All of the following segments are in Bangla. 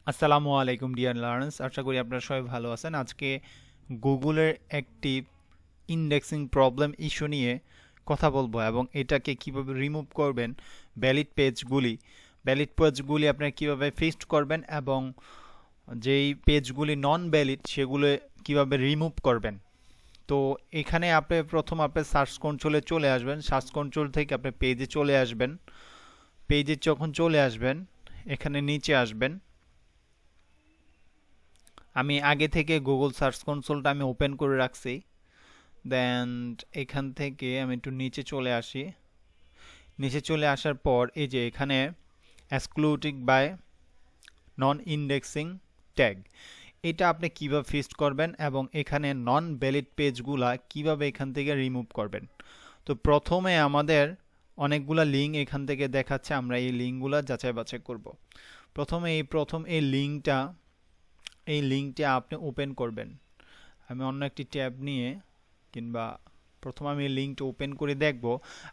আসসালামু আলাইকুম ডিয়ার লার্নার্স, আশা করি আপনারা সবাই ভালো আছেন। আজকে গুগলের একটি ইন্ডেক্সিং প্রবলেম ইস্যু নিয়ে কথা বলবো এবং এটাকে কিভাবে রিমুভ করবেন। ভ্যালিড পেজগুলি আপনারা কিভাবে ফিক্সড করবেন এবং যেই পেজগুলি নন ভ্যালিড সেগুলো কিভাবে রিমুভ করবেন। তো এখানে আপনি প্রথম আপনার সার্চ কন্ট্রোলে চলে আসবেন। সার্চ কন্ট্রোল থেকে আপনি পেজে চলে আসবেন। পেজে যখন চলে আসবেন, এখানে নিচে আসবেন। আমি আগে থেকে গুগল সার্চ কনসোলটা আমি ওপেন করে রাখছি। দেন এখান থেকে আমি একটু নিচে চলে আসি। নিচে চলে আসার পর এই যে এখানে excluding by non indexing tag, এটা আপনি কিভাবে ফিক্সড করবেন এবং এখানে নন ভ্যালিড পেজগুলা কিভাবে এখান থেকে রিমুভ করবেন। তো প্রথমে আমাদের অনেকগুলা লিঙ্ক এখান থেকে দেখাচ্ছে, আমরা এই লিঙ্কগুলা যাচাই বাছাই করব। প্রথমে এই লিঙ্কটা আপনি ওপেন করবেন। আমি অন্য একটি ট্যাব নিয়ে কিংবা প্রথমে আমি এই লিঙ্কটা ওপেন করে দেখব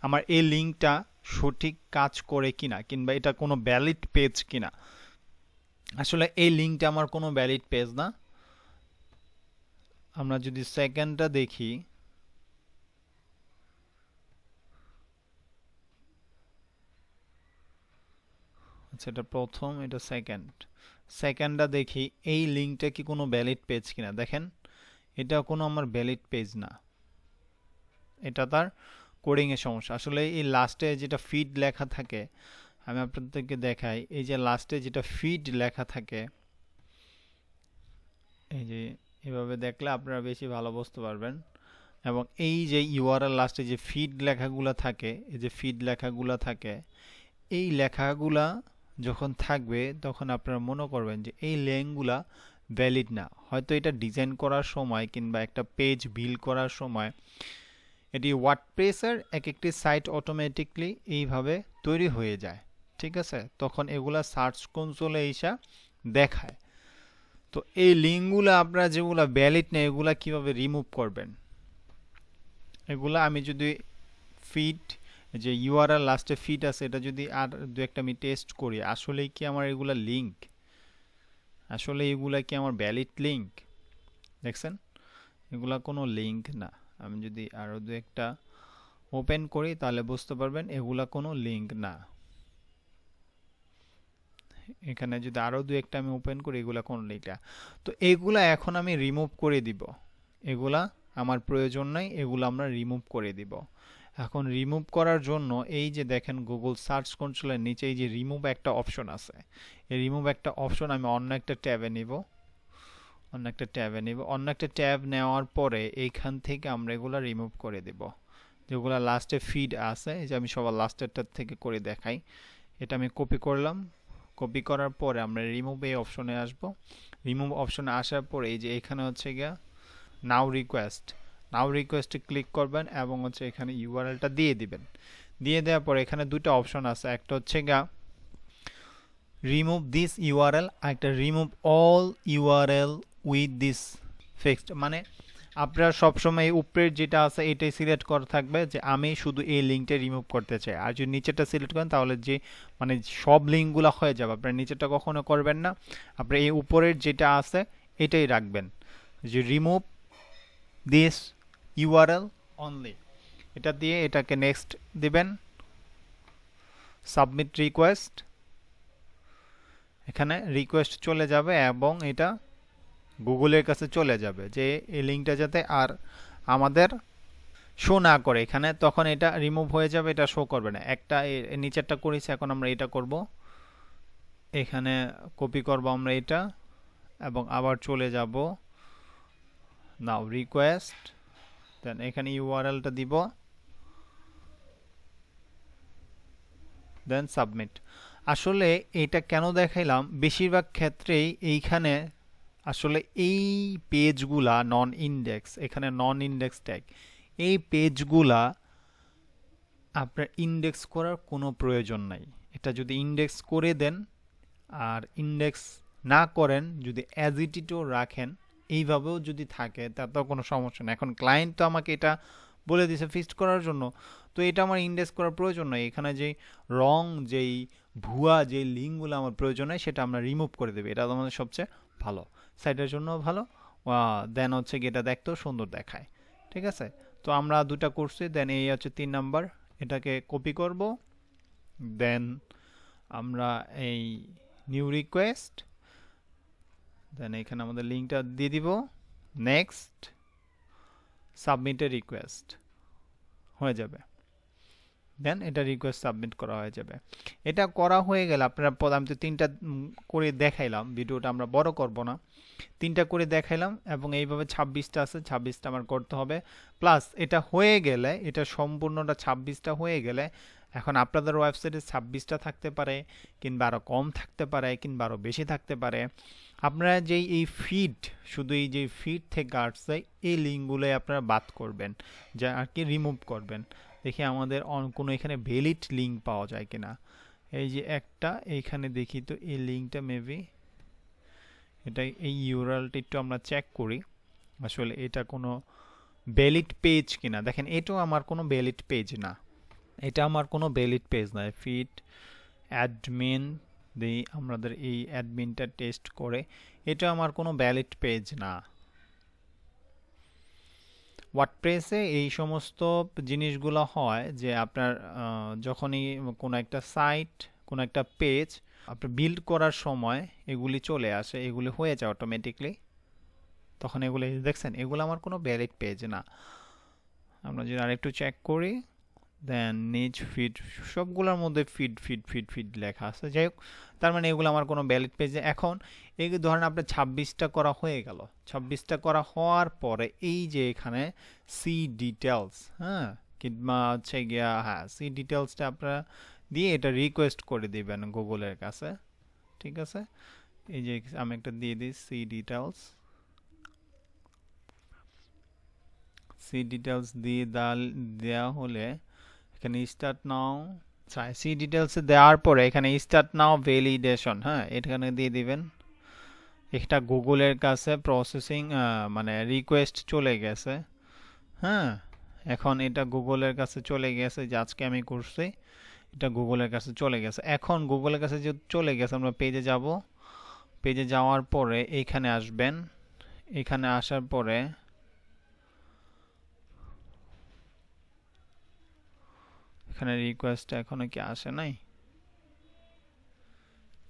আমার এই লিঙ্কটা সঠিক কাজ করে কিনা কিংবা এটা কোনো ভ্যালিড পেজ কিনা। আসলে এই লিঙ্কটা আমার কোনো ভ্যালিড পেজ না। আমরা যদি সেকেন্ডটা দেখি, আচ্ছা এটা প্রথম, এটা সেকেন্ডটা দেখি এই লিঙ্কটা কি কোনো ভ্যালিড পেজ কিনা। দেখেন এটা কোনো আমার ভ্যালিড পেজ না, এটা তার কোডিং এর সমস্যা। আসলে এই লাস্টে যেটা ফিড লেখা থাকে, আমি আপনাদেরকে দেখাই। এই যে লাস্টে যেটা ফিড লেখা থাকে, এই যে এভাবে দেখলে আপনারা বেশি ভালো বুঝতে পারবেন। এবং এই যে ইউআরএল লাস্টে যে ফিড লেখাগুলো থাকে, এই যে ফিড লেখাগুলো থাকে, এই লেখাগুলা যখন থাকবে তখন আপনারা মনে করবেন যে এই লিঙ্কগুলা ভ্যালিড না। হয়তো এটা ডিজাইন করার সময় কিংবা একটা পেজ বিল্ড করার সময় এটি ওয়ার্ডপ্রেসের এক একটি সাইট অটোমেটিকলি এইভাবে তৈরি হয়ে যায়, ঠিক আছে? তখন এগুলা সার্চ কনসোলে এসে দেখায়। তো এই লিঙ্কগুলো আপনারা যেগুলো ভ্যালিড নেই এগুলা কিভাবে রিমুভ করবেন, এগুলা আমি যদি ফিড, যে ইউআরএল লাস্টে ফিড আছে, এটা যদি আর দু একটা আমি টেস্ট করি, আসলেই কি আমার এগুলা লিঙ্ক, আসলে এগুলা কি আমার ভ্যালিড লিঙ্ক? দেখছেন এগুলা কোনো লিঙ্ক না। আমি যদি আরও দু একটা ওপেন করি তাহলে বুঝতে পারবেন এগুলা কোনো লিঙ্ক না। এখানে যদি আরও দু একটা আমি ওপেন করি, এগুলা কোনো লিঙ্ক না। তো এগুলা এখন আমি রিমুভ করে দিব। এগুলা আমার প্রয়োজন নাই, এগুলো আমরা রিমুভ করে দিব। এখন রিমুভ করার জন্য এই যে দেখেন গুগল সার্চ কনসোলের নিচে এই যে রিমুভ একটা অপশন আছে, এই রিমুভ একটা অপশন আমি অন্য একটা ট্যাবে নিব। অন্য একটা ট্যাব নেওয়ার পরে এইখান থেকে আমরা এগুলো রিমুভ করে দেব। যেগুলো লাস্টে ফিড আছে, এই যে আমি সবার লাস্টেরটার থেকে করে দেখাই। এটা আমি কপি করলাম। কপি করার পরে আমরা রিমুভ এই অপশনে আসব। রিমুভ অপশনে আসার পরে এই যে এখানে হচ্ছে গিয়া নাও রিকোয়েস্টে ক্লিক করবেন এবং হচ্ছে এখানে ইউআরএলটা দিয়ে দিবেন। দিয়ে দেওয়ার পরে এখানে দুটো অপশন আছে, একটা হচ্ছে গিয়া রিমুভ দিস ইউআরএল, আর একটা remove all URL with this fixed. মানে আপনারা সবসময় উপরের যেটা আছে এটাই সিলেক্ট করা থাকবে যে আমি শুধু এই লিঙ্কটা রিমুভ করতে চাই। আর যদি নিচেরটা সিলেক্ট করেন তাহলে যে মানে সব লিঙ্কগুলো হয়ে যাবে। আপনারা নিচেরটা কখনো করবেন না, আপনারা এই উপরের যেটা আছে এটাই রাখবেন, যে রিমুভ দিস ইউআরএল অনলি। এটা দিয়ে এটাকে নেক্সট দিবেন, সাবমিট রিকোয়েস্ট। এখানে রিকোয়েস্ট চলে যাবে এবং এটা গুগলের কাছে চলে যাবে যে এই লিঙ্কটা যাতে আর আমাদের শো না করে এখানে, তখন এটা রিমুভ হয়ে যাবে, এটা শো করবে না। একটা নিচেরটা করেছি, এখন আমরা এটা করব। এখানে কপি করব আমরা এটা এবং আবার চলে যাব নাও রিকোয়েস্ট, দেন এখানে ইউআরএলটা দিব, দেন সাবমিট। আসলে এটা কেন দেখাইলাম, বেশিরভাগ ক্ষেত্রেই এইখানে আসলে এই পেজগুলা নন ইন্ডেক্স, এখানে নন ইন্ডেক্স ট্যাগ, এই পেজগুলা আপনার ইন্ডেক্স করার কোনো প্রয়োজন নাই। এটা যদি ইন্ডেক্স করে দেন আর ইন্ডেক্স না করেন, যদি অ্যাজ ইট ইটও রাখেন, এইভাবেও যদি থাকে তাতেও কোনো সমস্যা নেই। এখন ক্লায়েন্ট তো আমাকে এটা বলে দিয়েছে ফিক্সড করার জন্য, তো এটা আমার ইন্ডেক্স করার প্রয়োজন নয়। এখানে যেই রং যেই ভুয়া যে লিঙ্কগুলো আমার প্রয়োজন হয় সেটা আমরা রিমুভ করে দেবো। এটা আমাদের সবচেয়ে ভালো, সাইটের জন্য ভালো, দেন হচ্ছে কি এটা দেখতেও সুন্দর দেখায়। ঠিক আছে, তো আমরা দুটা করছি। দেন এই হচ্ছে 3 নাম্বার, এটাকে কপি করব। দেন আমরা এই নিউ রিকোয়েস্ট, দেন এখানে আমাদের লিঙ্কটা দিয়ে দিব। নেক্সট সাবমিটের রিকোয়েস্ট হয়ে যাবে। দেন এটা রিকোয়েস্ট সাবমিট করা হয়ে যাবে। এটা করা হয়ে গেলে আপনারা আমি তো 3টা করে দেখাইলাম, ভিডিওটা আমরা বড় করব না, 3টা করে দেখাইলাম এবং এইভাবে 26টা আছে, 26টা আমার করতে হবে। প্লাস এটা হয়ে গেলে, এটা সম্পূর্ণটা 26টা হয়ে গেলে এখন আপনাদের ওয়েবসাইটে 26টা থাকতে পারে, কিংবা আরও কম থাকতে পারে, কিংবা আরও বেশি থাকতে পারে। আপনারা যেই এই ফিড, শুধু এই যে ফিড থেকে আসছে এই লিঙ্কগুলোই আপনারা বাদ করবেন, যা আর কি রিমুভ করবেন। দেখি আমাদের কোনো এখানে ভ্যালিড লিঙ্ক পাওয়া যায় কিনা। এই যে একটা এইখানে দেখি তো এই লিঙ্কটা মেবি এটা, এই ইউআরএলটা একটু আমরা চেক করি আসলে এটা কোনো ভ্যালিড পেজ কিনা। দেখেন এটাও আমার কোনো ভ্যালিড পেজ না, এটা আমার কোনো ভ্যালিড পেজ না। ফিড অ্যাডমিন দিই, আমাদের এই অ্যাডমিনটা টেস্ট করে, এটা আমার কোনো ভ্যালিড পেজ না। ওয়ার্ডপ্রেসে এই সমস্ত জিনিসগুলো হয় যে আপনার যখনই কোনো একটা সাইট, কোনো একটা পেজ আপনার বিল্ড করার সময় এগুলি চলে আসে, এগুলি হয়ে যায় অটোমেটিকলি, তখন এগুলি দেখছেন, এগুলো আমার কোনো ভ্যালিড পেজ না। আমরা যদি আরেকটু চেক করি, দেন নিজ ফিড, সবগুলোর মধ্যে ফিড ফিড ফিড ফিড লেখা আছে। যাই হোক, তার মানে এগুলো আমার কোনো ভ্যালিড পেজে। এখন এই ধরেন আপনার 26টা করা হয়ে গেল, 26টা করা হওয়ার পরে এই যে এখানে সি ডিটেলস, হ্যাঁ, কিংবা হচ্ছে গিয়া, হ্যাঁ, সি ডিটেলসটা আপনারা দিয়ে এটা রিকোয়েস্ট করে দিবেন গুগলের কাছে। ঠিক আছে, এই যে আমি একটা দিয়ে দিই সি ডিটেলস। সি ডিটেলস দিয়ে দেওয়া হলে এখানে স্টার্ট নাও, সি ডিটেলসে দেওয়ার পরে এখানে স্টার্ট নাও ভ্যালিডেশন, হ্যাঁ, এখানে দিয়ে দিবেন। এটা গুগলের কাছে প্রসেসিং, মানে রিকোয়েস্ট চলে গেছে, হ্যাঁ, এখন এটা গুগলের কাছে চলে গেছে, যে আজকে আমি করছি এটা গুগলের কাছে চলে গেছে। এখন গুগলের কাছে যে চলে গেছে, আমরা পেজে যাব, পেজে যাওয়ার পরে এইখানে আসবেন, এখানে আসার পরে এখানে রিকোয়েস্টটা এখনো কি আসে নাই।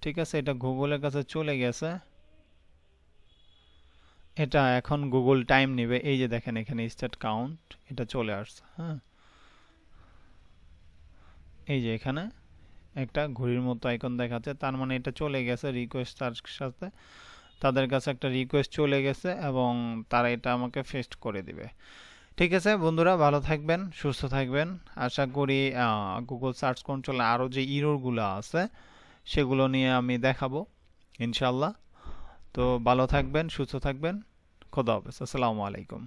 ঠিক আছে, এটা গুগলের কাছে চলে গেছে, এটা এখন গুগল টাইম নেবে। এই যে দেখেন এখানে স্টার্ট কাউন্ট, এটা চলে আসছে, হ্যাঁ, এই যে এখানে একটা ঘড়ির মতো আইকন দেখাচ্ছে, তার মানে এটা চলে গেছে রিকোয়েস্ট, তার সাথে তাদের কাছে একটা রিকোয়েস্ট চলে গেছে এবং তারা এটা আমাকে ফেস্ট করে দিবে। ঠিক আছে বন্ধুরা, ভালো থাকবেন, সুস্থ থাকবেন। আশা করি গুগল সার্চ কন্ট্রোলে আরও যে ইররগুলো আছে সেগুলো নিয়ে আমি দেখাবো ইনশাল্লাহ। তো ভালো থাকবেন, সুস্থ থাকবেন, খোদা হাফেজ, আসসালামু আলাইকুম।